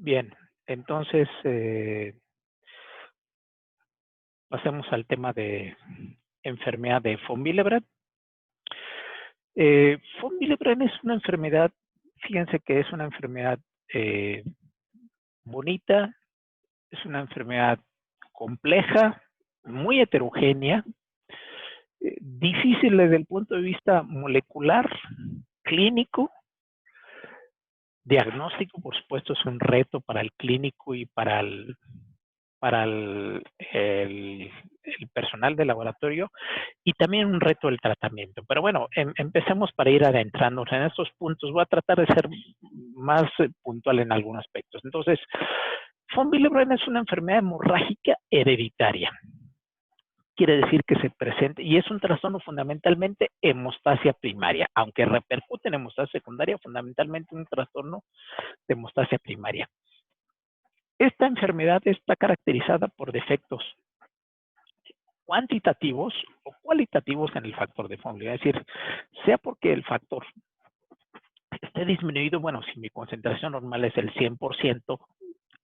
Bien, entonces pasemos al tema de enfermedad de von Willebrand. Von Willebrand es una enfermedad, fíjense que es una enfermedad eh, bonita, es una enfermedad compleja, muy heterogénea, difícil desde el punto de vista molecular, clínico, diagnóstico, por supuesto, es un reto para el clínico y para el personal de laboratorio, y también un reto el tratamiento. Pero bueno, empecemos para ir adentrándonos en estos puntos. Voy a tratar de ser más puntual en algunos aspectos. Entonces, von Willebrand es una enfermedad hemorrágica hereditaria. Quiere decir que se presenta, y es un trastorno fundamentalmente hemostasia primaria, aunque repercute en hemostasia secundaria, fundamentalmente un trastorno de hemostasia primaria. Esta enfermedad está caracterizada por defectos cuantitativos o cualitativos en el factor de von Willebrand, es decir, sea porque el factor esté disminuido, bueno, si mi concentración normal es el 100%,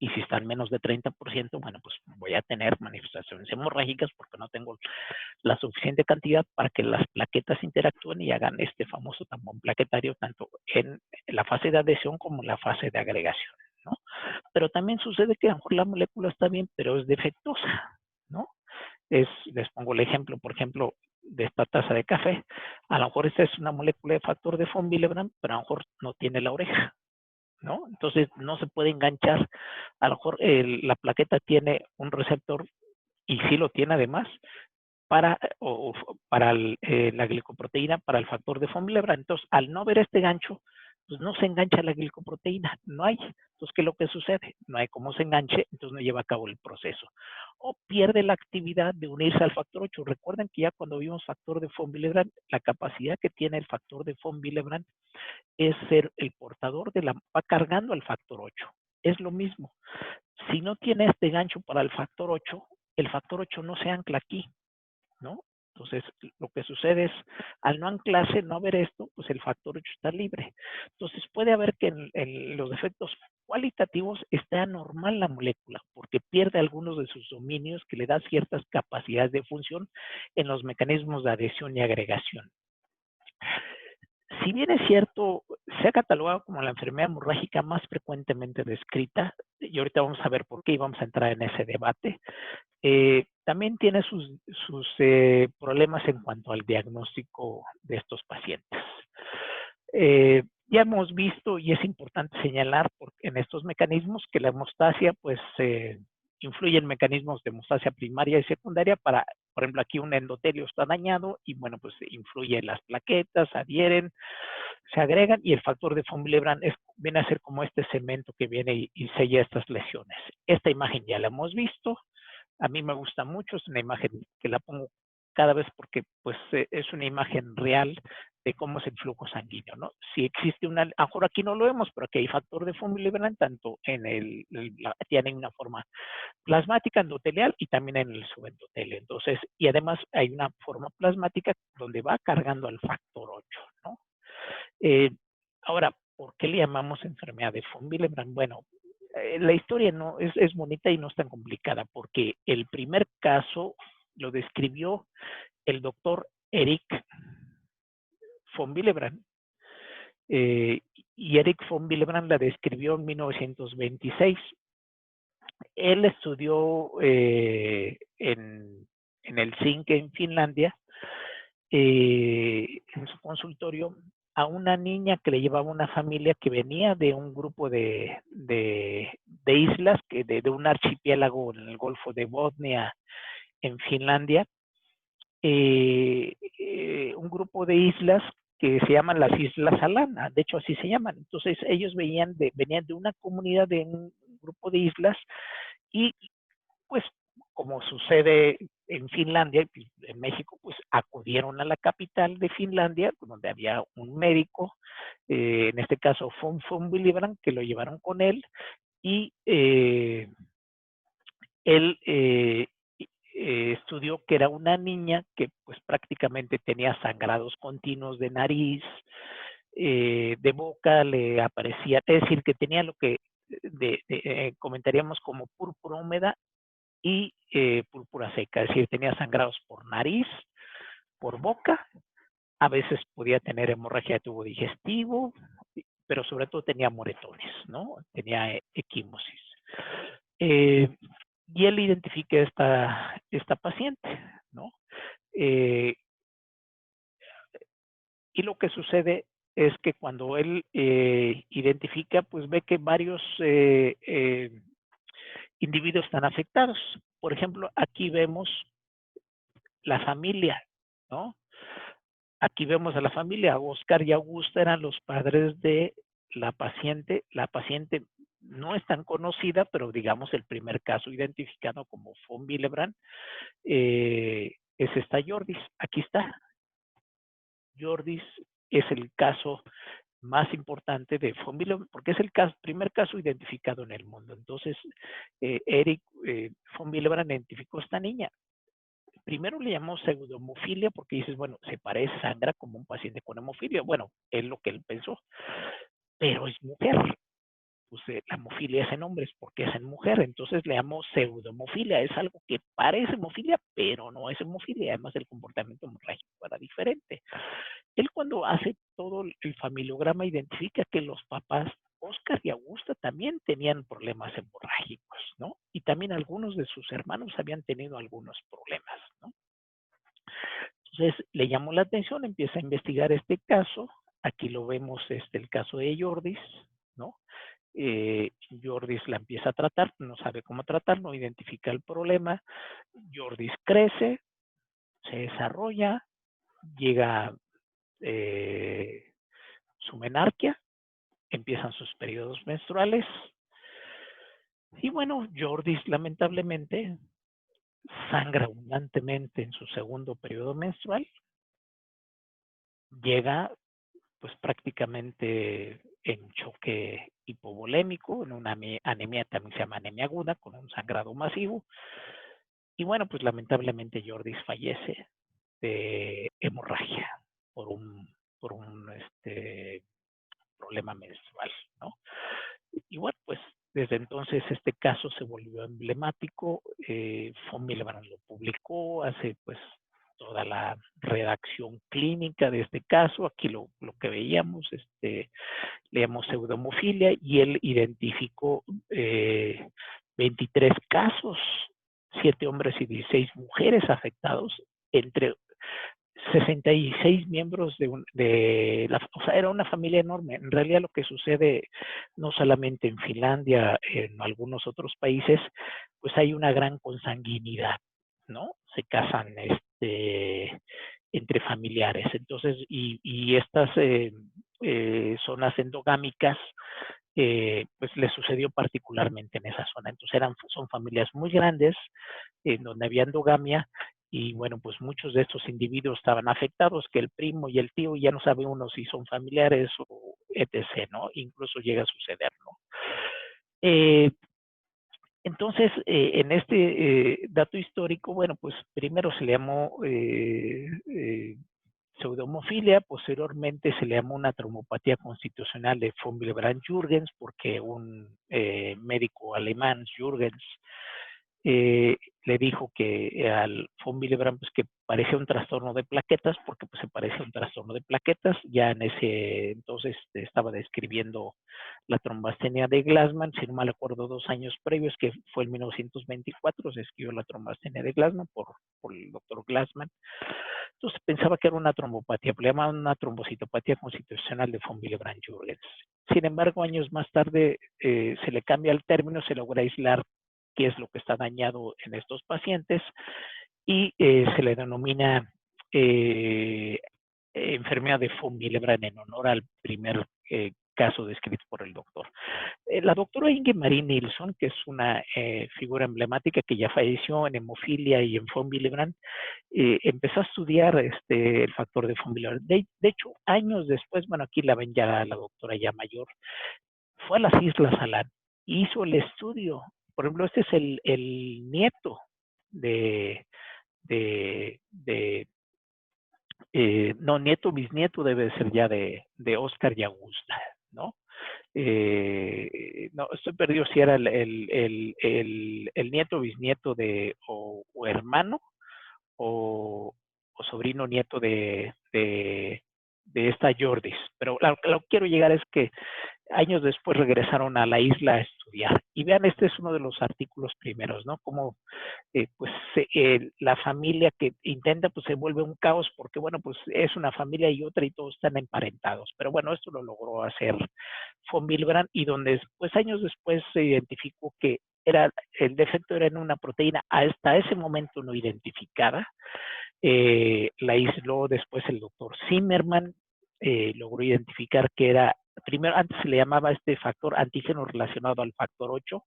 y si están menos de 30%, bueno, pues voy a tener manifestaciones hemorrágicas porque no tengo la suficiente cantidad para que las plaquetas interactúen y hagan este famoso tampón plaquetario, tanto en la fase de adhesión como en la fase de agregación, ¿no? Pero también sucede que a lo mejor la molécula está bien, pero es defectuosa, ¿no? Les pongo el ejemplo, por ejemplo, de esta taza de café. A lo mejor esta es una molécula de factor de von Willebrand, pero a lo mejor no tiene la oreja, ¿no? Entonces no se puede enganchar. A lo mejor la plaqueta tiene un receptor, y sí lo tiene además, para la glicoproteína, para el factor de von Willebrand. Entonces, al no ver este gancho, pues no se engancha la glicoproteína, no hay. Entonces, ¿qué es lo que sucede? No hay cómo se enganche, entonces no lleva a cabo el proceso. O pierde la actividad de unirse al factor 8. Recuerden que ya cuando vimos factor de von Willebrand, la capacidad que tiene el factor de von Willebrand es ser el portador va cargando al factor 8. Es lo mismo. Si no tiene este gancho para el factor 8, el factor 8 no se ancla aquí, ¿no? Entonces, lo que sucede es, al no anclarse, no haber esto, pues el factor 8 está libre. Entonces, puede haber que en los efectos cualitativos esté anormal la molécula, porque pierde algunos de sus dominios que le da ciertas capacidades de función en los mecanismos de adhesión y agregación. Si bien es cierto, se ha catalogado como la enfermedad hemorrágica más frecuentemente descrita, y ahorita vamos a ver por qué y vamos a entrar en ese debate, también tiene sus problemas en cuanto al diagnóstico de estos pacientes. Ya hemos visto, y es importante señalar en estos mecanismos, que la hemostasia pues influye en mecanismos de hemostasia primaria y secundaria. Por ejemplo, aquí un endotelio está dañado y bueno, pues influye en las plaquetas, adhieren, se agregan, y el factor de von Willebrand viene a ser como este cemento que viene y sella estas lesiones. Esta imagen ya la hemos visto. A mí me gusta mucho, es una imagen que la pongo cada vez porque pues es una imagen real de cómo es el flujo sanguíneo, ¿no? Si existe a lo mejor aquí no lo vemos, pero aquí hay factor de von Willebrand, tanto tiene una forma plasmática endotelial y también en el subendotelio. Entonces, y además hay una forma plasmática donde va cargando al factor 8, ¿no? Ahora, ¿por qué le llamamos enfermedad de von Willebrand? Bueno, la historia no es bonita y no es tan complicada, porque el primer caso lo describió el doctor Eric von Willebrand, y Eric von Willebrand la describió en 1926. Él estudió en el Helsinki, en Finlandia, en su consultorio, a una niña que le llevaba una familia que venía de un grupo de islas, de un archipiélago en el Golfo de Botnia, en Finlandia, un grupo de islas que se llaman las Islas Alana, de hecho así se llaman. Entonces ellos venían de una comunidad, de un grupo de islas, y pues como sucede en Finlandia, en México, pues acudieron a la capital de Finlandia, donde había un médico, en este caso von Willebrand, que lo llevaron con él, y él estudió que era una niña que pues prácticamente tenía sangrados continuos de nariz, de boca, le aparecía, es decir, que tenía lo que comentaríamos como púrpura húmeda y púrpura seca, es decir, tenía sangrados por nariz, por boca, a veces podía tener hemorragia de tubo digestivo, pero sobre todo tenía moretones, ¿no? Tenía equimosis. Y él identifica esta paciente, ¿no? Y lo que sucede es que cuando él identifica, pues ve que varios individuos están afectados. Por ejemplo, aquí vemos la familia, ¿no? Aquí vemos a la familia. Oscar y Augusta eran los padres de la paciente. La paciente no es tan conocida, pero digamos el primer caso identificado como von Willebrand es esta Jordis. Aquí está. Jordis es el caso más importante de von Willebrand, porque es el primer caso identificado en el mundo. Entonces, Eric von Willebrand identificó a esta niña. Primero le llamó pseudohemofilia porque dices, bueno, se parece, sangra como un paciente con hemofilia. Bueno, es lo que él pensó, pero es mujer. Pues la hemofilia es en hombres porque es en mujer, entonces le llamó pseudohemofilia. Es algo que parece hemofilia, pero no es hemofilia. Además, el comportamiento hemorrágico era diferente. Él cuando hace todo el familiograma identifica que los papás Oscar y Augusta también tenían problemas hemorrágicos, ¿no? Y también algunos de sus hermanos habían tenido algunos problemas, ¿no? Entonces le llamó la atención, empieza a investigar este caso. Aquí lo vemos, el caso de Jordis, ¿no? Jordis la empieza a tratar, no sabe cómo tratar, no identifica el problema. Jordis crece, se desarrolla, llega su menarquia, empiezan sus periodos menstruales. Y bueno, Jordis lamentablemente sangra abundantemente en su segundo periodo menstrual, llega pues prácticamente en choque hipovolémico, en una anemia también se llama anemia aguda, con un sangrado masivo. Y bueno, pues lamentablemente Jordis fallece de hemorragia por un problema menstrual, ¿no? Y bueno, pues desde entonces este caso se volvió emblemático. Von Willebrand lo publicó, hace pues toda la redacción clínica de este caso. Aquí lo que veíamos, leíamos pseudohemofilia y él identificó 23 casos, 7 hombres y 16 mujeres afectados, entre 66 miembros o sea, era una familia enorme. En realidad lo que sucede no solamente en Finlandia, en algunos otros países, pues hay una gran consanguinidad, ¿no? Se casan entre familiares. Entonces, y estas zonas endogámicas, pues le sucedió particularmente en esa zona. Entonces son familias muy grandes, en donde había endogamia, y bueno, pues muchos de estos individuos estaban afectados, que el primo y el tío ya no sabe uno si son familiares o etc., ¿no? Incluso llega a suceder, ¿no? Entonces, en este dato histórico, bueno, pues primero se le llamó pseudohemofilia, posteriormente se le llamó una trombopatía constitucional de von Willebrand-Jürgens, porque un médico alemán, Jürgens, le dijo que al von Willebrand pues, que parecía un trastorno de plaquetas, porque pues, se parece a un trastorno de plaquetas. Ya en ese entonces estaba describiendo la trombastenia de Glassman, si no mal acuerdo, 2 años previos, que fue en 1924, se escribió la trombastenia de Glassman por el doctor Glassman. Entonces pensaba que era una trombopatía, le llamaban una trombocitopatía constitucional de von Willebrand-Jürgens. Sin embargo, años más tarde se le cambia el término, se logra aislar qué es lo que está dañado en estos pacientes y se le denomina enfermedad de von Willebrand en honor al primer caso descrito por el doctor. La doctora Inge-Marie Nilsson, que es una figura emblemática que ya falleció en hemofilia y en von Willebrand, empezó a estudiar el factor de von Willebrand. De hecho, años después, bueno, aquí la ven ya la doctora ya mayor, fue a las Islas Alan, hizo el estudio. Por ejemplo, este es el nieto de, de, de no, nieto, bisnieto debe ser ya de Oscar y Augusta, ¿no? no, estoy perdido si era el nieto, bisnieto o hermano, o sobrino nieto de esta Jordis. Pero lo que quiero llegar es que años después regresaron a la isla a estudiar. Y vean, este es uno de los artículos primeros, ¿no? Como pues la familia que intenta, pues se vuelve un caos porque, bueno, pues es una familia y otra y todos están emparentados. Pero bueno, esto lo logró hacer von Willebrand y donde pues años después se identificó que el defecto era en una proteína hasta ese momento no identificada. La aisló después el doctor Zimmerman, logró identificar que era, primero antes se le llamaba este factor antígeno relacionado al factor 8,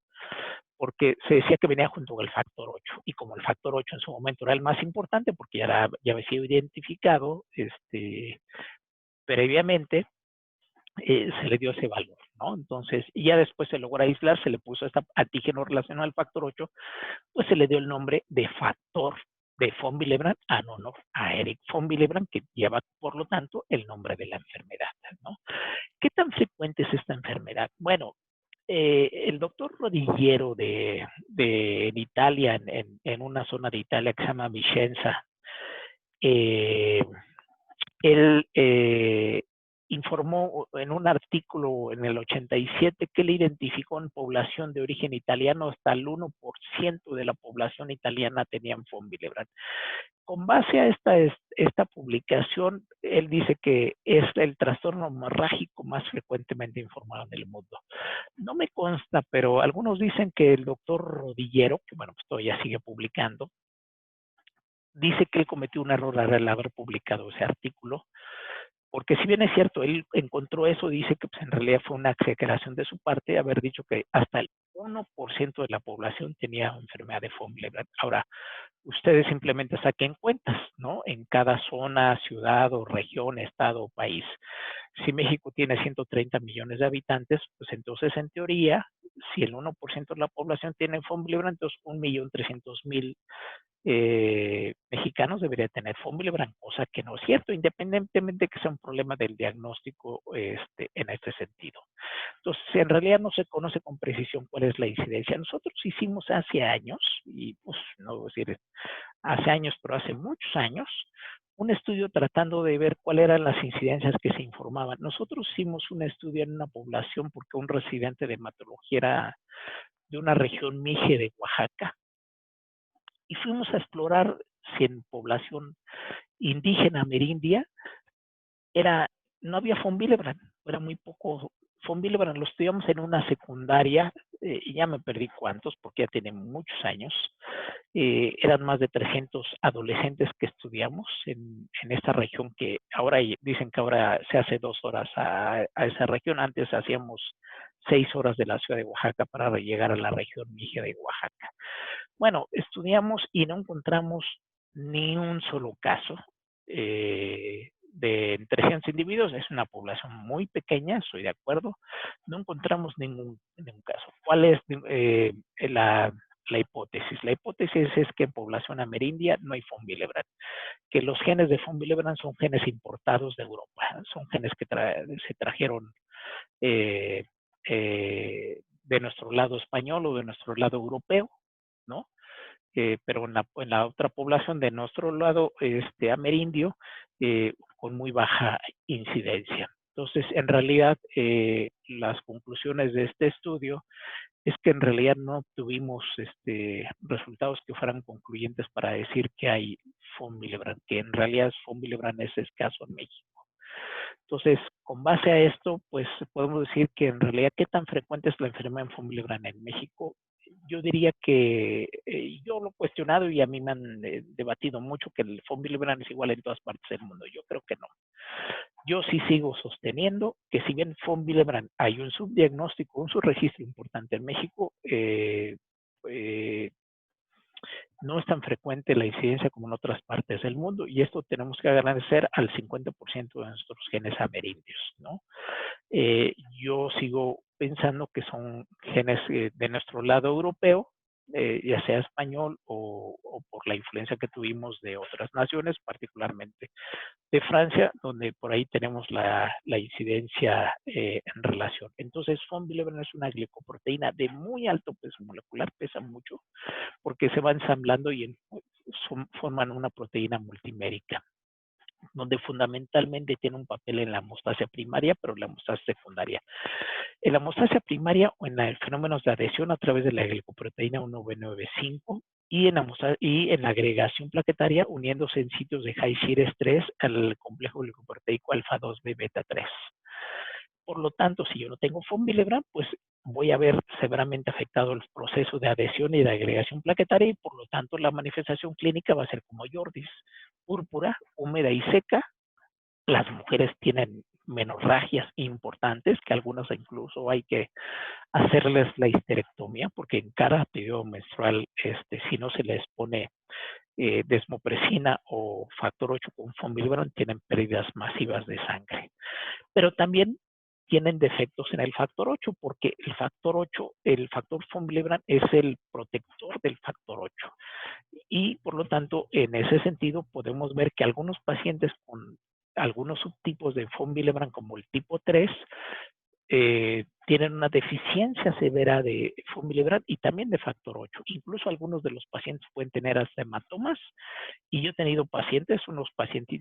porque se decía que venía junto con el factor 8, y como el factor 8 en su momento era el más importante, porque ya había sido identificado previamente, se le dio ese valor, ¿no? Entonces, y ya después se logró aislar, se le puso este antígeno relacionado al factor 8, pues se le dio el nombre de factor de von Willebrand en honor a Eric von Willebrand, que lleva, por lo tanto, el nombre de la enfermedad, ¿no? ¿Qué tan frecuente es esta enfermedad? Bueno, el doctor Rodillero en Italia, en una zona de Italia que se llama Vicenza, eh, él informó en un artículo en el 87 que él identificó en población de origen italiano hasta el 1% de la población italiana tenían von Willebrand. Con base a esta publicación, él dice que es el trastorno hemorrágico más frecuentemente informado en el mundo. No me consta, pero algunos dicen que el doctor Rodillero, que bueno, pues todavía sigue publicando, dice que él cometió un error al haber publicado ese artículo, porque si bien es cierto, él encontró eso, dice que pues, en realidad fue una exageración de su parte haber dicho que hasta el 1% de la población tenía enfermedad de von Willebrand. Ahora, ustedes simplemente saquen cuentas, ¿no? En cada zona, ciudad o región, estado o país. Si México tiene 130 millones de habitantes, pues entonces en teoría, si el 1% de la población tiene von Willebrand, entonces 1.300.000 mexicanos debería tener von Willebrand, cosa que no es cierto, independientemente de que sea un problema del diagnóstico en este sentido. Entonces, en realidad no se conoce con precisión cuál es la incidencia. Nosotros hicimos hace años, y pues no voy a decir hace años, pero hace muchos años, un estudio tratando de ver cuáles eran las incidencias que se informaban. Nosotros hicimos un estudio en una población porque un residente de hematología era de una región Mije de Oaxaca, y fuimos a explorar si en población indígena amerindia no había von Willebrand, era muy poco von Willebrand. Lo estudiamos en una secundaria, y ya me perdí cuántos porque ya tiene muchos años. Eran más de 300 adolescentes que estudiamos en esta región, que ahora dicen que ahora se hace 2 horas a esa región. Antes hacíamos 6 horas de la ciudad de Oaxaca para llegar a la región Mije de Oaxaca. Bueno, estudiamos y no encontramos ni un solo caso de 300 individuos. Es una población muy pequeña, estoy de acuerdo. No encontramos ningún caso. ¿Cuál es la hipótesis? La hipótesis es que en población amerindia no hay von Willebrand, que los genes de von Willebrand son genes importados de Europa, son genes que se trajeron de nuestro lado español o de nuestro lado europeo, ¿no? Pero en la otra población de nuestro lado amerindio, con muy baja incidencia. Entonces, en realidad, las conclusiones de este estudio es que en realidad no tuvimos resultados que fueran concluyentes para decir que hay von Willebrand, que en realidad von Willebrand es escaso en México. Entonces, con base a esto, pues podemos decir que en realidad, ¿qué tan frecuente es la enfermedad en von Willebrand en México? Yo diría que yo lo he cuestionado y a mí me han debatido mucho que el von Willebrand es igual en todas partes del mundo. Yo creo que no. Yo sí sigo sosteniendo que si bien von Willebrand hay un subdiagnóstico, un subregistro importante en México, no es tan frecuente la incidencia como en otras partes del mundo, y esto tenemos que agradecer al 50% de nuestros genes amerindios, ¿no? Yo sigo pensando que son genes de nuestro lado europeo, ya sea español o por la influencia que tuvimos de otras naciones, particularmente de Francia, donde por ahí tenemos la incidencia en relación. Entonces, von Willebrand es una glicoproteína de muy alto peso molecular, pesa mucho, porque se va ensamblando y forman una proteína multimérica, donde fundamentalmente tiene un papel en la hemostasia primaria, pero en la hemostasia secundaria. En la hemostasia primaria o en el fenómenos de adhesión a través de la glicoproteína 1B95 y en la agregación plaquetaria uniéndose en sitios de high shear estrés al complejo glicoproteico alfa 2B beta 3. Por lo tanto, si yo no tengo von Willebrand, pues voy a ver severamente afectado el proceso de adhesión y de agregación plaquetaria y por lo tanto la manifestación clínica va a ser como Jordis, púrpura, húmeda y seca. Las mujeres tienen menorragias importantes, que algunas incluso hay que hacerles la histerectomía, porque en cada periodo menstrual, si no se les pone desmopresina o factor 8 con von Willebrand, tienen pérdidas masivas de sangre. Pero también tienen defectos en el factor 8, porque el factor von Willebrand es el protector del factor 8. Y por lo tanto, en ese sentido, podemos ver que algunos pacientes con algunos subtipos de von Willebrand, como el tipo 3, tienen una deficiencia severa de von Willebrand y también de factor 8. Incluso algunos de los pacientes pueden tener hasta hematomas. Y yo he tenido pacientes,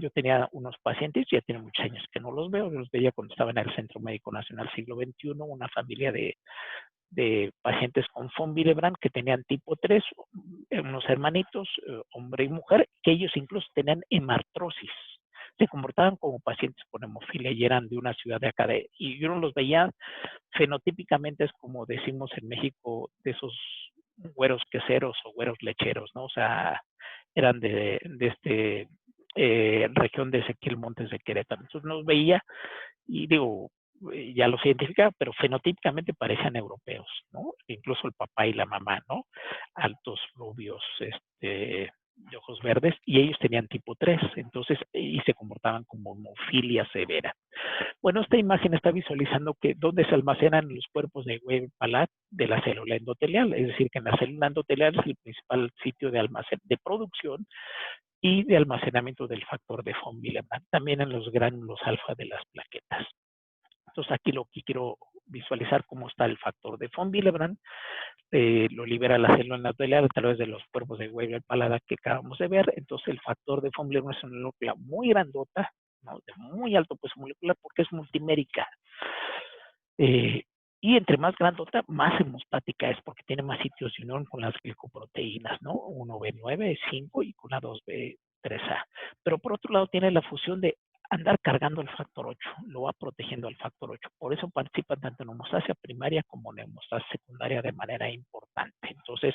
yo tenía unos pacientes, ya tiene muchos años que no los veo, los veía cuando estaba en el Centro Médico Nacional Siglo XXI, una familia de pacientes con von Willebrand que tenían tipo 3, unos hermanitos, hombre y mujer, que ellos incluso tenían hemartrosis. Se comportaban como pacientes con hemofilia y eran de una ciudad de acá y yo no los veía fenotípicamente, es como decimos en México, de esos güeros queseros o güeros lecheros, ¿no? O sea, eran de región de Ezequiel Montes de Querétaro. Entonces nos veía y digo, ya los identificaba, pero fenotípicamente parecían europeos, ¿no? Incluso el papá y la mamá, ¿no? Altos, rubios, de ojos verdes, y ellos tenían tipo 3, entonces, y se comportaban como hemofilia severa. Bueno, esta imagen está visualizando que dónde se almacenan los cuerpos de Weber-Palat de la célula endotelial, es decir, que en la célula endotelial es el principal sitio de de producción y de almacenamiento del factor de von Willebrand, también en los gránulos alfa de las plaquetas. Entonces aquí lo que quiero visualizar cómo está el factor de von Willebrand, lo libera la célula endotelial a través de los cuerpos de Weber-Palade que acabamos de ver. Entonces el factor de von Willebrand es una molécula muy grandota, ¿no? De muy alto peso molecular porque es multimérica. Y entre más grandota, más hemostática es porque tiene más sitios de unión con las glicoproteínas, ¿no? 1B9, 5 y con la 2B3A. Pero por otro lado tiene la función de andar cargando el factor 8, lo va protegiendo al factor 8. Por eso participa tanto en hemostasia primaria como en hemostasia secundaria de manera importante. Entonces,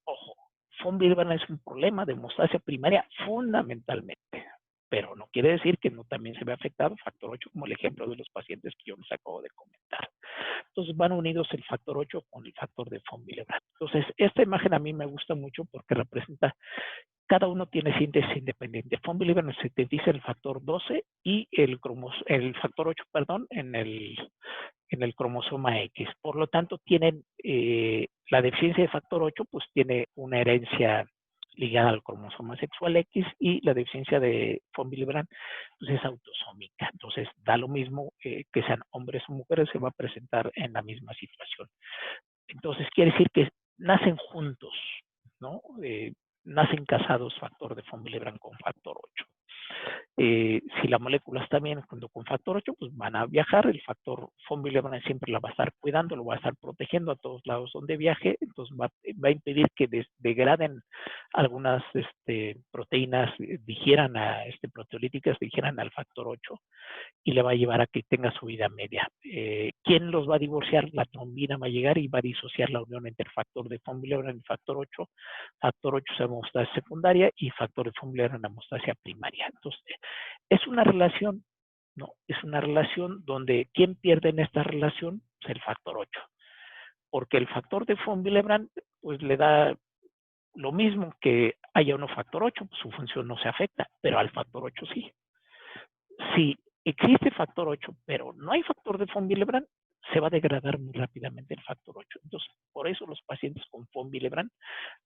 ojo, von Willebrand es un problema de hemostasia primaria fundamentalmente, pero no quiere decir que no también se ve afectado factor 8, como el ejemplo de los pacientes que yo les acabo de comentar. Entonces van unidos el factor 8 con el factor de von Willebrand. Entonces, esta imagen a mí me gusta mucho porque representa, cada uno tiene síntesis independiente. Von Willebrand sintetiza el factor 12 y el factor 8, perdón, en el cromosoma X. Por lo tanto, tienen la deficiencia de factor 8, pues tiene una herencia ligada al cromosoma sexual X y la deficiencia de von Willebrand pues es autosómica. Entonces, da lo mismo que sean hombres o mujeres, se va a presentar en la misma situación. Entonces, quiere decir que nacen juntos, ¿no? Nacen casados factor de von Willebrand con factor 8. Si la molécula está bien junto con factor 8, pues van a viajar, el factor von Willebrand siempre la va a estar cuidando, lo va a estar protegiendo a todos lados donde viaje, entonces va a impedir que degraden algunas proteínas, digieran proteolíticas, digieran al factor 8 y le va a llevar a que tenga su vida media. ¿Quién los va a divorciar? La trombina va a llegar y va a disociar la unión entre el factor de von Willebrand y factor 8. Factor 8 es hemostasia secundaria y factor de von Willebrand hemostasia primaria. Entonces, es una relación, ¿no? Es una relación donde ¿quién pierde en esta relación? Pues el factor 8. Porque el factor de von Willebrand pues le da lo mismo que haya uno factor 8, pues su función no se afecta, pero al factor 8 sí. Si existe factor 8, pero no hay factor de von Willebrand, se va a degradar muy rápidamente el factor 8. Entonces, por eso los pacientes con von Willebrand,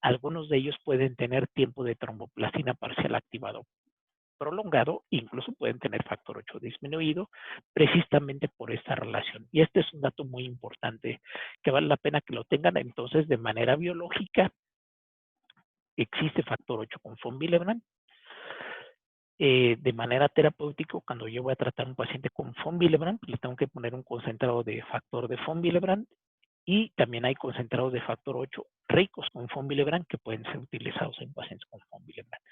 algunos de ellos pueden tener tiempo de tromboplastina parcial activado prolongado, incluso pueden tener factor 8 disminuido, precisamente por esta relación. Y este es un dato muy importante que vale la pena que lo tengan. Entonces, de manera biológica, existe factor 8 con von Willebrand. De manera terapéutica, cuando yo voy a tratar a un paciente con von Willebrand, le tengo que poner un concentrado de factor de von Willebrand y también hay concentrados de factor 8 ricos con von Willebrand que pueden ser utilizados en pacientes con von Willebrand.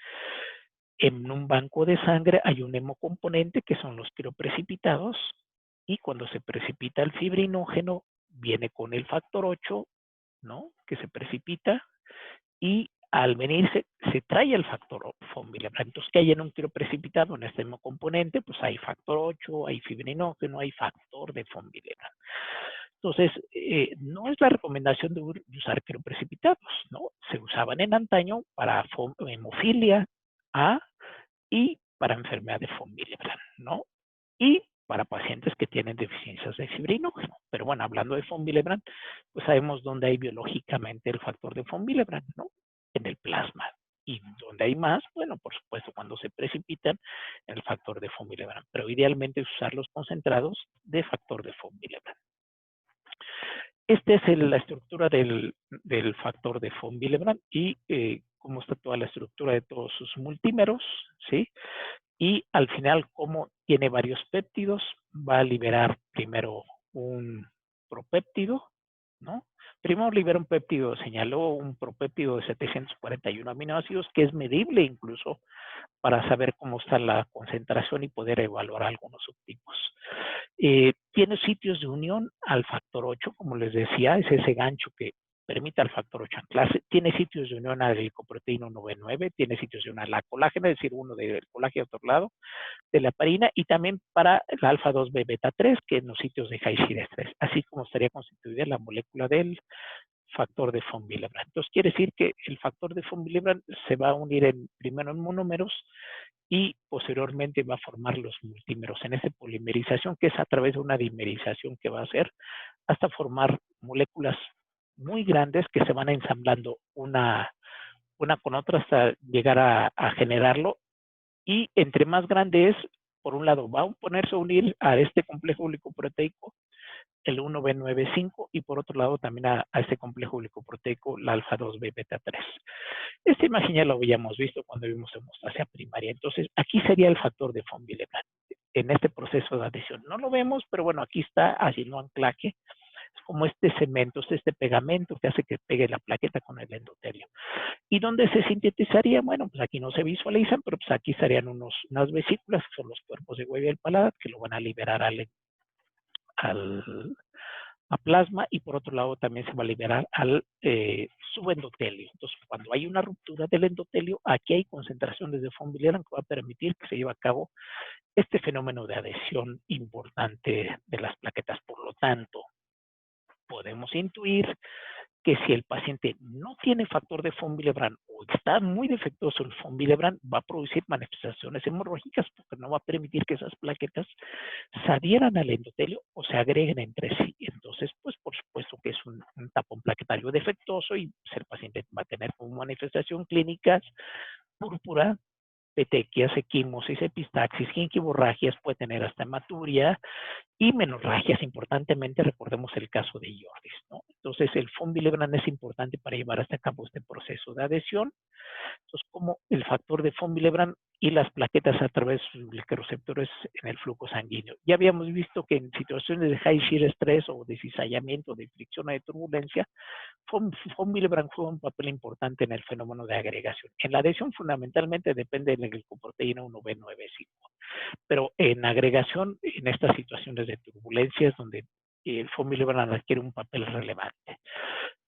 En un banco de sangre hay un hemocomponente que son los crioprecipitados y cuando se precipita el fibrinógeno viene con el factor 8, ¿no? Que se precipita y al venirse se trae el factor von Willebrand. Entonces, ¿qué hay en un crioprecipitado? En este hemocomponente, pues hay factor 8, hay fibrinógeno, hay factor de von Willebrand. Entonces, no es la recomendación de usar crioprecipitados, ¿no? Se usaban en antaño para hemofilia A y para enfermedad de von Willebrand, ¿no? Y para pacientes que tienen deficiencias de fibrinógeno. Pero bueno, hablando de von Willebrand, pues sabemos dónde hay biológicamente el factor de von Willebrand, ¿no? En el plasma. Y donde hay más, bueno, por supuesto, cuando se precipitan, el factor de von Willebrand. Pero idealmente es usar los concentrados de factor de von Willebrand. Esta es la estructura del factor de von Willebrand y cómo está toda la estructura de todos sus multímeros, ¿sí? Y al final, como tiene varios péptidos, va a liberar primero un propéptido, ¿no? Primero libera un péptido, señaló un propéptido de 741 aminoácidos, que es medible incluso para saber cómo está la concentración y poder evaluar algunos subtipos. Tiene sitios de unión al factor 8, como les decía, es ese gancho que permite al factor 8 anclarse. Tiene sitios de unión a la glicoproteína 1B9, tiene sitios de unión a la colágena, es decir, uno del colágeno a otro lado, de la heparina, y también para la alfa 2B beta 3, que en los sitios de high 3, así como estaría constituida la molécula del factor de von Willebrand. Entonces quiere decir que el factor de von Willebrand se va a unir primero en monómeros y posteriormente va a formar los multímeros en esa polimerización, que es a través de una dimerización que va a hacer hasta formar moléculas muy grandes que se van ensamblando una con otra hasta llegar a generarlo. Y entre más grande es, por un lado, va a ponerse a unir a este complejo glicoproteico, el 1B95, y por otro lado también a este complejo glicoproteico, la alfa 2B beta 3. Esta imagen ya lo habíamos visto cuando vimos hemostasia primaria. Entonces, aquí sería el factor de von Willebrand en este proceso de adhesión. No lo vemos, pero bueno, aquí está haciendo anclaje. Es como este cemento, este pegamento que hace que pegue la plaqueta con el endotelio. ¿Y dónde se sintetizaría? Bueno, pues aquí no se visualizan, pero pues aquí estarían unas vesículas, que son los cuerpos de Weber del paladar, que lo van a liberar a plasma, y por otro lado también se va a liberar al subendotelio. Entonces, cuando hay una ruptura del endotelio, aquí hay concentraciones de von Willebrand que va a permitir que se lleve a cabo este fenómeno de adhesión importante de las plaquetas. Por lo tanto, podemos intuir que si el paciente no tiene factor de von Willebrand o está muy defectuoso el von Willebrand, va a producir manifestaciones hemorrágicas porque no va a permitir que esas plaquetas se adhieran al endotelio o se agreguen entre sí. Entonces, pues por supuesto que es un tapón plaquetario defectuoso y pues, el paciente va a tener como manifestación clínicas púrpura, petequias, equimosis, epistaxis, gingivorragias, puede tener hasta hematuria y menorragias. Importantemente, recordemos el caso de Jordis, ¿no? Entonces, el von Willebrand es importante para llevar hasta cabo este proceso de adhesión. Entonces, como el factor de von Willebrand y las plaquetas a través de sus glicoreceptores en el flujo sanguíneo. Ya habíamos visto que en situaciones de high shear stress o de cizallamiento, de fricción o de turbulencia, von Willebrand juega un papel importante en el fenómeno de agregación. En la adhesión fundamentalmente depende de la glicoproteína 1B95, pero en agregación, en estas situaciones de turbulencias donde el von Willebrand adquiere un papel relevante.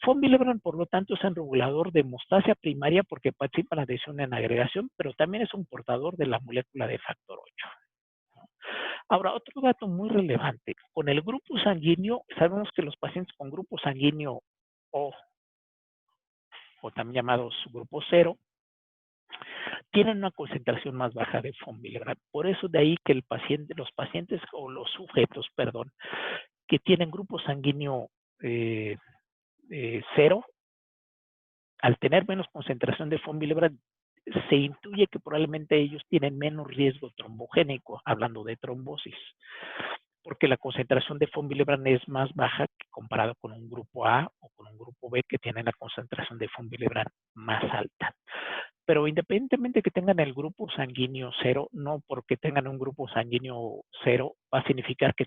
Von Willebrand, por lo tanto, es un regulador de hemostasia primaria porque participa en la adhesión en agregación, pero también es un portador de la molécula de factor 8. Ahora, otro dato muy relevante. Con el grupo sanguíneo, sabemos que los pacientes con grupo sanguíneo O, o también llamados grupo 0, tienen una concentración más baja de von Willebrand. Por eso de ahí que los pacientes o los sujetos, perdón, que tienen grupo sanguíneo 0, al tener menos concentración de von Willebrand, se intuye que probablemente ellos tienen menos riesgo trombogénico, hablando de trombosis, porque la concentración de von Willebrand es más baja que comparado con un grupo A o con un grupo B que tienen la concentración de von Willebrand más alta. Pero independientemente que tengan el grupo sanguíneo 0, no porque tengan un grupo sanguíneo 0 va a significar que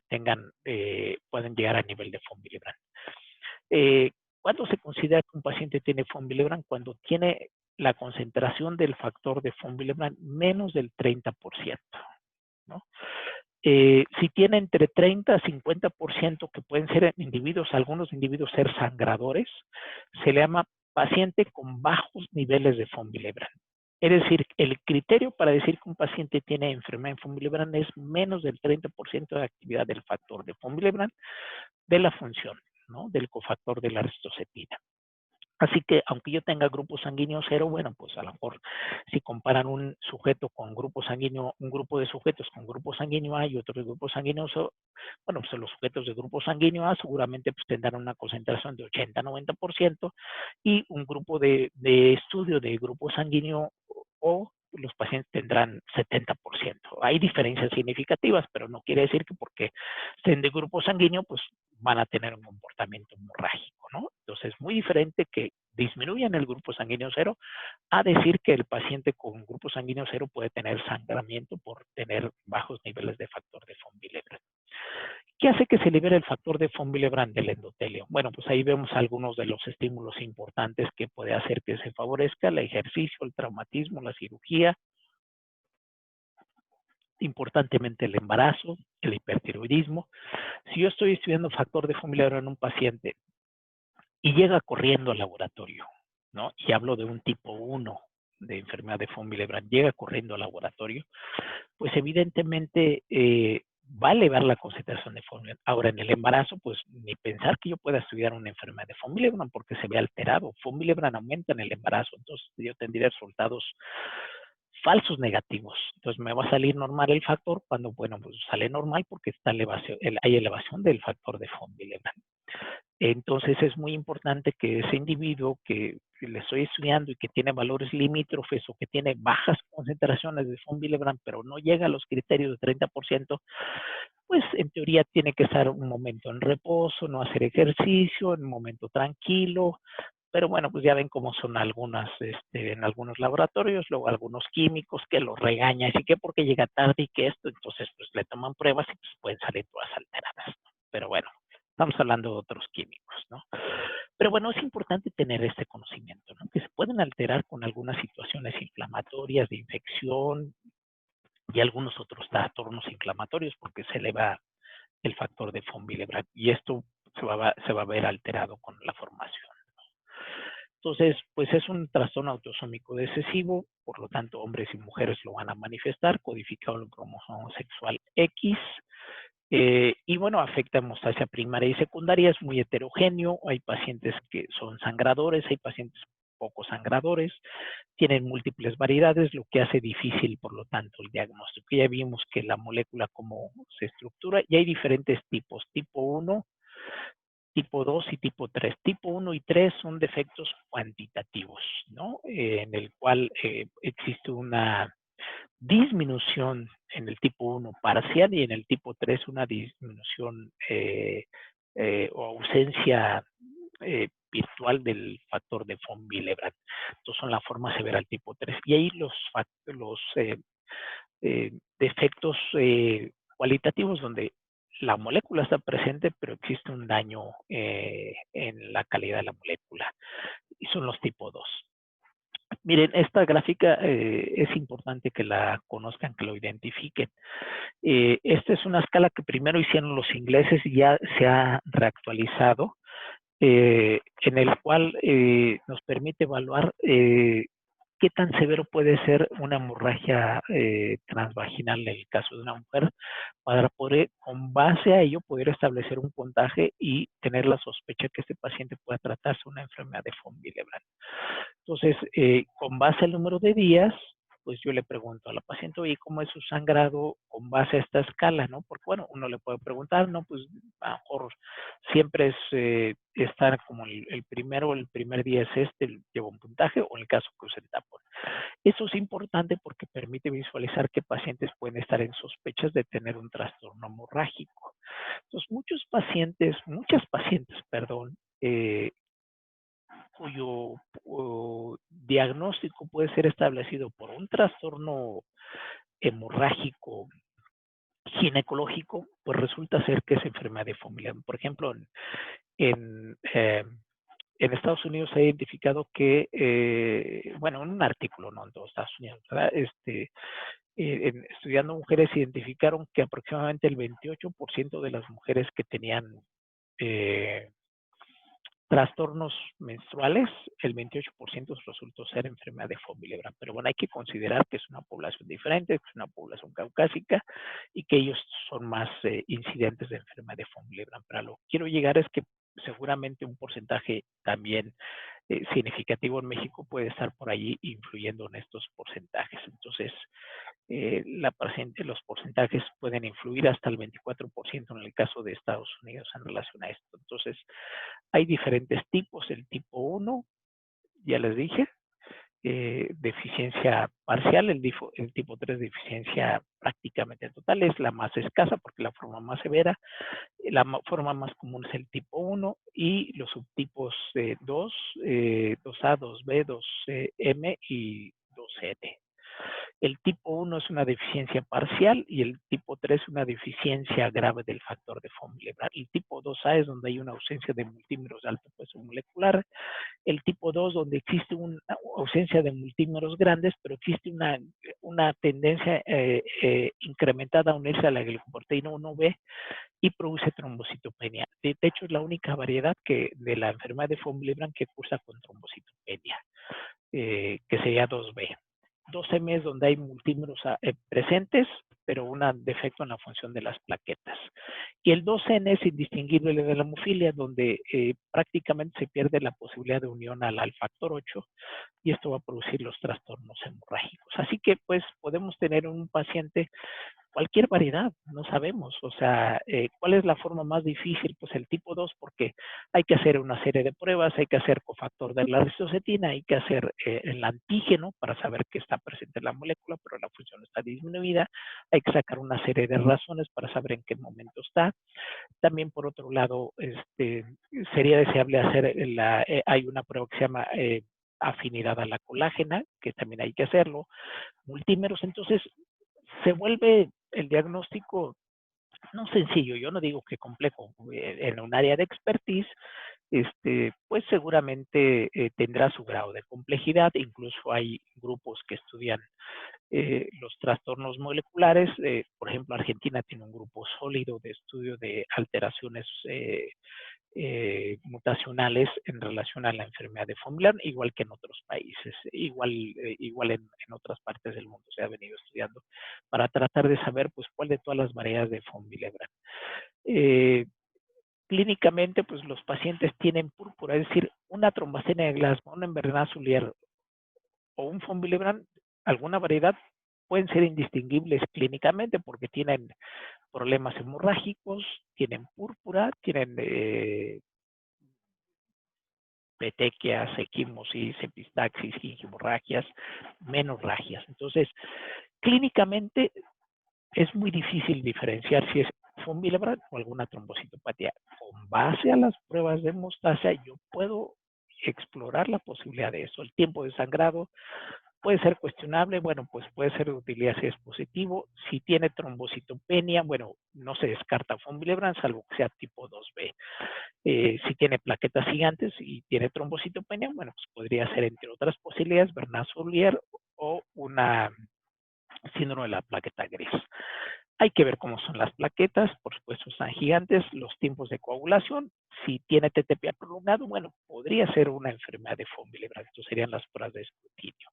pueden llegar a nivel de von Willebrand. ¿Cuándo se considera que un paciente tiene von Willebrand? Cuando tiene la concentración del factor de von Willebrand menos del 30%, ¿no? Si tiene entre 30 a 50%, que pueden ser algunos individuos ser sangradores, se le llama paciente con bajos niveles de von Willebrand. Es decir, el criterio para decir que un paciente tiene enfermedad en von Willebrand es menos del 30% de actividad del factor de von Willebrand de la función, ¿no? Del cofactor de la aristocetina. Así que, aunque yo tenga grupo sanguíneo 0, bueno, pues a lo mejor si comparan un sujeto con grupo sanguíneo, un grupo de sujetos con grupo sanguíneo A y otro de grupo sanguíneo 0, bueno, pues los sujetos de grupo sanguíneo A seguramente pues, tendrán una concentración de 80-90% y un grupo de estudio de grupo sanguíneo O, los pacientes tendrán 70%. Hay diferencias significativas, pero no quiere decir que porque estén de grupo sanguíneo, pues van a tener un comportamiento hemorrágico, ¿no? Entonces, es muy diferente que disminuyan el grupo sanguíneo 0 a decir que el paciente con grupo sanguíneo 0 puede tener sangramiento por tener bajos niveles de factor de von Willebrand. ¿Qué hace que se libere el factor de von Willebrand del endotelio? Bueno, pues ahí vemos algunos de los estímulos importantes que puede hacer que se favorezca: el ejercicio, el traumatismo, la cirugía, importantemente el embarazo, el hipertiroidismo. Si yo estoy estudiando factor de von Willebrand en un paciente y llega corriendo al laboratorio, ¿no? Y hablo de un tipo 1 de enfermedad de von Willebrand, llega corriendo al laboratorio, pues evidentemente va a elevar la concentración de von Willebrand. Ahora, en el embarazo, pues ni pensar que yo pueda estudiar una enfermedad de von Willebrand porque se ve alterado. Von Willebrand aumenta en el embarazo, entonces yo tendría resultados falsos negativos. Entonces me va a salir normal el factor cuando, bueno, pues sale normal porque está hay elevación del factor de von Willebrand. Entonces es muy importante que ese individuo que le estoy estudiando y que tiene valores limítrofes o que tiene bajas concentraciones de von Willebrand, pero no llega a los criterios de 30%, pues en teoría tiene que estar un momento en reposo, no hacer ejercicio, en un momento tranquilo. Pero bueno, pues ya ven cómo son en algunos laboratorios, luego algunos químicos que lo regañan, así que porque llega tarde y que esto, entonces pues le toman pruebas y pues pueden salir todas alteradas, ¿no? Pero bueno, estamos hablando de otros químicos, ¿no? Pero bueno, es importante tener este conocimiento, ¿no? Que se pueden alterar con algunas situaciones inflamatorias, de infección y algunos otros trastornos inflamatorios porque se eleva el factor de von Willebrand y esto se va a ver alterado con la formación. Entonces, pues es un trastorno autosómico recesivo, por lo tanto, hombres y mujeres lo van a manifestar, codificado en el cromosoma sexual X. Y bueno, afecta hemostasia primaria y secundaria, es muy heterogéneo. Hay pacientes que son sangradores, hay pacientes poco sangradores, tienen múltiples variedades, lo que hace difícil, por lo tanto, el diagnóstico. Ya vimos que la molécula cómo se estructura y hay diferentes tipos, tipo 1, tipo 2 y tipo 3. Tipo 1 y 3 son defectos cuantitativos, ¿no? En el cual existe una disminución en el tipo 1 parcial y en el tipo 3 una disminución o ausencia virtual del factor de von Willebrand. Entonces son la forma severa del tipo 3. Y ahí los defectos cualitativos donde la molécula está presente, pero existe un daño en la calidad de la molécula. Y son los tipo 2. Miren, esta gráfica es importante que la conozcan, que lo identifiquen. Esta es una escala que primero hicieron los ingleses y ya se ha reactualizado, en el cual nos permite evaluar qué tan severo puede ser una hemorragia transvaginal en el caso de una mujer, para poder, con base a ello, poder establecer un puntaje y tener la sospecha que este paciente pueda tratarse una enfermedad de von Willebrand. Entonces, con base al número de días, pues yo le pregunto a la paciente, oye, ¿cómo es su sangrado con base a esta escala, no? Porque, bueno, uno le puede preguntar, no, pues a lo mejor siempre es estar como el primer día es lleva un puntaje, o en el caso que usen tapón. Eso es importante porque permite visualizar qué pacientes pueden estar en sospechas de tener un trastorno hemorrágico. Entonces, muchas pacientes, perdón, cuyo diagnóstico puede ser establecido por un trastorno hemorrágico ginecológico, pues resulta ser que es enfermedad de familia. Por ejemplo, en, eh, en Estados Unidos se ha identificado que, bueno, en un artículo, no en todos Estados Unidos, ¿verdad? Estudiando mujeres identificaron que aproximadamente el 28% de las mujeres que tenían eh, trastornos menstruales, el 28% resultó ser enfermedad de von Willebrand. Pero bueno, hay que considerar que es una población diferente, que es una población caucásica y que ellos son más incidentes de enfermedad de von Willebrand. Pero a lo que quiero llegar es que seguramente un porcentaje también significativo en México puede estar por allí influyendo en estos porcentajes. Entonces, los porcentajes pueden influir hasta el 24% en el caso de Estados Unidos en relación a esto. Entonces, hay diferentes tipos. El tipo 1, ya les dije, deficiencia parcial, el tipo 3, deficiencia prácticamente total, es la más escasa porque la forma más severa. La forma más común es el tipo 1 y los subtipos 2, 2A, 2B, 2M y 2N. El tipo 1 es una deficiencia parcial y el tipo 3 es una deficiencia grave del factor de von Willebrand. El tipo 2A es donde hay una ausencia de multímeros de alto peso molecular. El tipo 2 donde existe una ausencia de multímeros grandes, pero existe una tendencia incrementada a unirse a la glicoproteína 1B y produce trombocitopenia. De hecho, es la única variedad de la enfermedad de von Willebrand que cursa con trombocitopenia, que sería 2B. 2M es donde hay multímeros presentes, pero un defecto en la función de las plaquetas. Y el 2N es indistinguible de la hemofilia, donde prácticamente se pierde la posibilidad de unión al factor 8 y esto va a producir los trastornos hemorrágicos. Así que pues podemos tener un paciente cualquier variedad, no sabemos. O sea, ¿cuál es la forma más difícil? Pues el tipo 2, porque hay que hacer una serie de pruebas, hay que hacer cofactor de la eritrocetina, hay que hacer el antígeno para saber que está presente en la molécula, pero la función está disminuida, hay que sacar una serie de razones para saber en qué momento está. También, por otro lado, sería deseable hacer, hay una prueba que se llama afinidad a la colágena, que también hay que hacerlo, multímeros. Entonces, se vuelve el diagnóstico no sencillo, yo no digo que complejo, en un área de expertise, pues seguramente tendrá su grado de complejidad, incluso hay grupos que estudian los trastornos moleculares, por ejemplo, Argentina tiene un grupo sólido de estudio de alteraciones mutacionales en relación a la enfermedad de von Willebrand, igual que en otros países, igual en otras partes del mundo se ha venido estudiando para tratar de saber pues cuál de todas las variedades de von Willebrand. Clínicamente, pues los pacientes tienen púrpura, es decir, una trombocitopenia de Glasgow, una enfermedad Soulier o un von Willebrand, alguna variedad pueden ser indistinguibles clínicamente porque tienen problemas hemorrágicos, tienen púrpura, tienen petequias, equimosis, epistaxis, hemorragias, menorragias. Entonces, clínicamente es muy difícil diferenciar si es von Willebrand o alguna trombocitopatía. Con base a las pruebas de hemostasia, yo puedo explorar la posibilidad de eso. El tiempo de sangrado puede ser cuestionable, bueno, pues puede ser de utilidad si es positivo. Si tiene trombocitopenia, bueno, no se descarta von Willebrand, salvo que sea tipo 2B. Si tiene plaquetas gigantes y tiene trombocitopenia, bueno, pues podría ser, entre otras posibilidades, Bernard-Soulier o una síndrome de la plaqueta gris. Hay que ver cómo son las plaquetas, por supuesto están gigantes, los tiempos de coagulación. Si tiene TTPA prolongado, bueno, podría ser una enfermedad de von Willebrand. Estos serían las pruebas de escrutinio.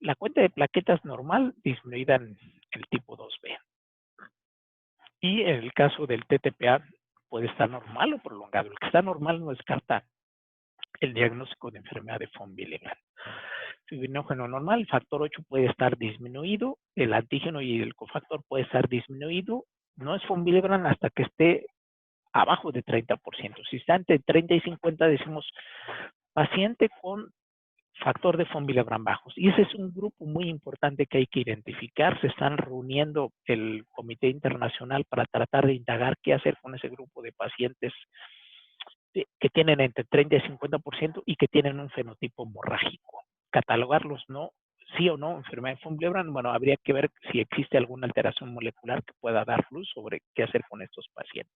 La cuenta de plaquetas normal disminuida en el tipo 2B. Y en el caso del TTPA puede estar normal o prolongado. El que está normal no descarta el diagnóstico de enfermedad de von Willebrand. fibrinógeno normal, el factor 8 puede estar disminuido, el antígeno y el cofactor puede estar disminuido. No es von Willebrand hasta que esté abajo de 30%. Si está entre 30 y 50, decimos paciente con factor de von Willebrand bajos. Y ese es un grupo muy importante que hay que identificar. Se están reuniendo el Comité Internacional para tratar de indagar qué hacer con ese grupo de pacientes que tienen entre 30 y 50% y que tienen un fenotipo hemorrágico. Catalogarlos, ¿no? Sí o no, enfermedad de von Willebrand, bueno, habría que ver si existe alguna alteración molecular que pueda dar luz sobre qué hacer con estos pacientes.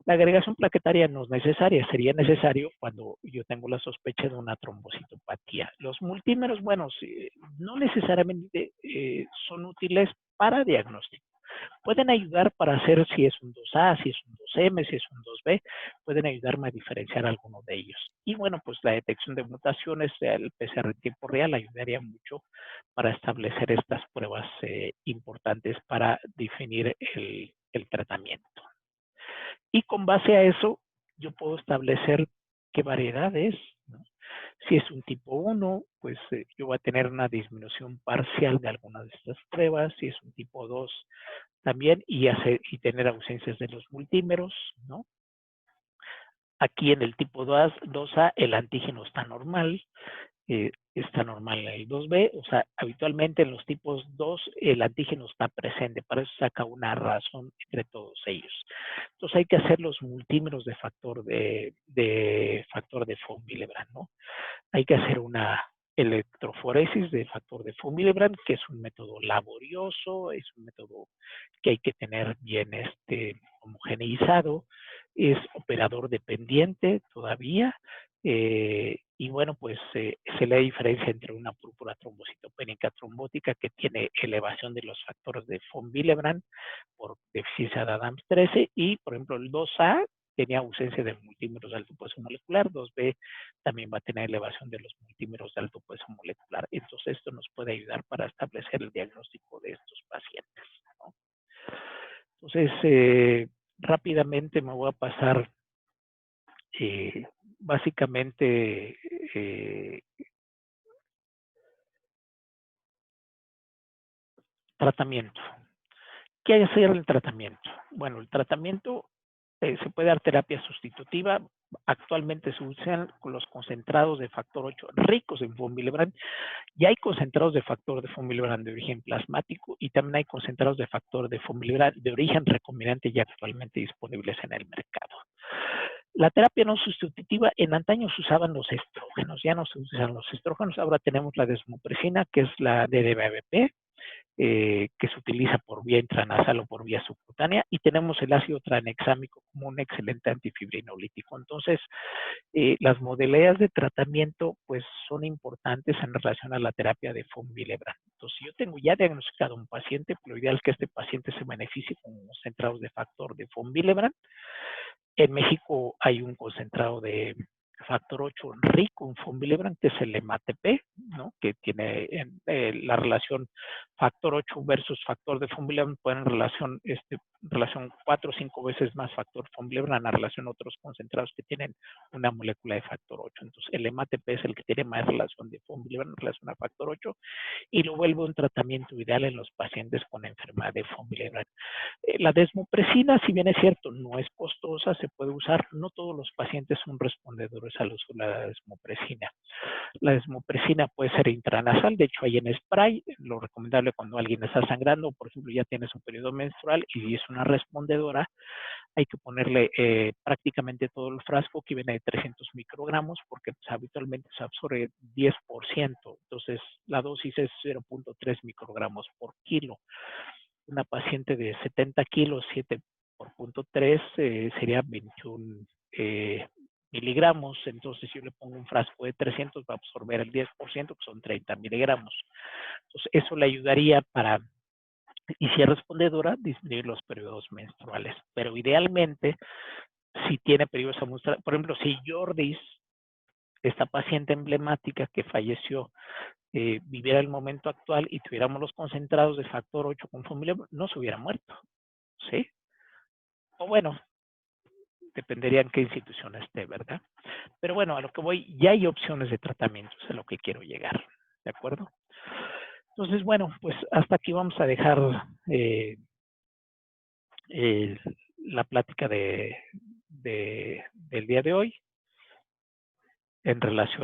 La agregación plaquetaria no es necesaria, sería necesario cuando yo tengo la sospecha de una trombocitopatía. Los multímeros, bueno, no necesariamente son útiles para diagnóstico. Pueden ayudar para hacer si es un 2A, si es un 2M, si es un 2B, pueden ayudarme a diferenciar alguno de ellos. Y bueno, pues la detección de mutaciones, el PCR en tiempo real ayudaría mucho para establecer estas pruebas importantes para definir el tratamiento. Y con base a eso, yo puedo establecer qué variedad es, ¿no? Si es un tipo 1, pues yo voy a tener una disminución parcial de alguna de estas pruebas. Si es un tipo 2, también, y tener ausencias de los multímeros, ¿no? Aquí en el tipo 2A el antígeno está normal el 2B, o sea, habitualmente en los tipos 2 el antígeno está presente, para eso saca una razón entre todos ellos. Entonces hay que hacer los multímeros de factor de von Willebrand, ¿no? Hay que hacer una electroforesis de factor de von Willebrand, que es un método laborioso, es un método que hay que tener bien homogeneizado, es operador dependiente todavía, y bueno, pues se le diferencia entre una púrpura trombocitopénica trombótica que tiene elevación de los factores de von Willebrand por deficiencia de Adams 13 y, por ejemplo, el 2A tenía ausencia de multímeros de alto peso molecular, 2B también va a tener elevación de los multímeros de alto peso molecular. Entonces, esto nos puede ayudar para establecer el diagnóstico de estos pacientes, ¿no? Entonces, rápidamente me voy a pasar básicamente tratamiento. ¿Qué hay que hacer en el tratamiento? Bueno, el tratamiento se puede dar terapia sustitutiva. Actualmente se usan los concentrados de factor 8 ricos en von Willebrand. Ya hay concentrados de factor de von Willebrand de origen plasmático y también hay concentrados de factor de von Willebrand de origen recombinante ya actualmente disponibles en el mercado. La terapia no sustitutiva, en antaño se usaban los estrógenos, ya no se usan los estrógenos, ahora tenemos la desmopresina, que es la DDBP, que se utiliza por vía intranasal o por vía subcutánea, y tenemos el ácido tranexámico como un excelente antifibrinolítico. Entonces, las modalidades de tratamiento pues son importantes en relación a la terapia de von Willebrand. Entonces, si yo tengo ya diagnosticado a un paciente, lo ideal es que este paciente se beneficie con concentrados de factor de von Willebrand. En México hay un concentrado de factor 8 rico en von Willebrand, que es el EMATP, ¿no? Que tiene la relación factor 8 versus factor de von Willebrand, pueden relación 4 o 5 veces más factor von Willebrand a relación a otros concentrados que tienen una molécula de factor 8. Entonces, el EMATP es el que tiene más relación de von Willebrand en relación a factor 8 y lo vuelve un tratamiento ideal en los pacientes con enfermedad de von Willebrand. La desmopresina, si bien es cierto, no es costosa, se puede usar. No todos los pacientes son respondedores al uso de la desmopresina. La desmopresina puede ser intranasal, de hecho hay en spray, lo recomendable cuando alguien está sangrando, por ejemplo, ya tiene su periodo menstrual y es una respondedora, hay que ponerle prácticamente todo el frasco que viene de 300 microgramos porque pues, habitualmente se absorbe 10%, entonces la dosis es 0.3 microgramos por kilo. Una paciente de 70 kilos, 7 por 0.3 sería 21 miligramos. Entonces, si yo le pongo un frasco de 300, va a absorber el 10%, que son 30 miligramos. Entonces, eso le ayudaría para, y si es respondedora, disminuir los periodos menstruales. Pero idealmente, si tiene periodos menstruales, por ejemplo, si Jordis, esta paciente emblemática que falleció, viviera el momento actual y tuviéramos los concentrados de factor 8 con familia, no se hubiera muerto, ¿sí? O bueno, dependería en qué institución esté, ¿verdad? Pero bueno, a lo que voy, ya hay opciones de tratamiento, es a lo que quiero llegar. ¿De acuerdo? Entonces, bueno, pues hasta aquí vamos a dejar la plática del día de hoy en relación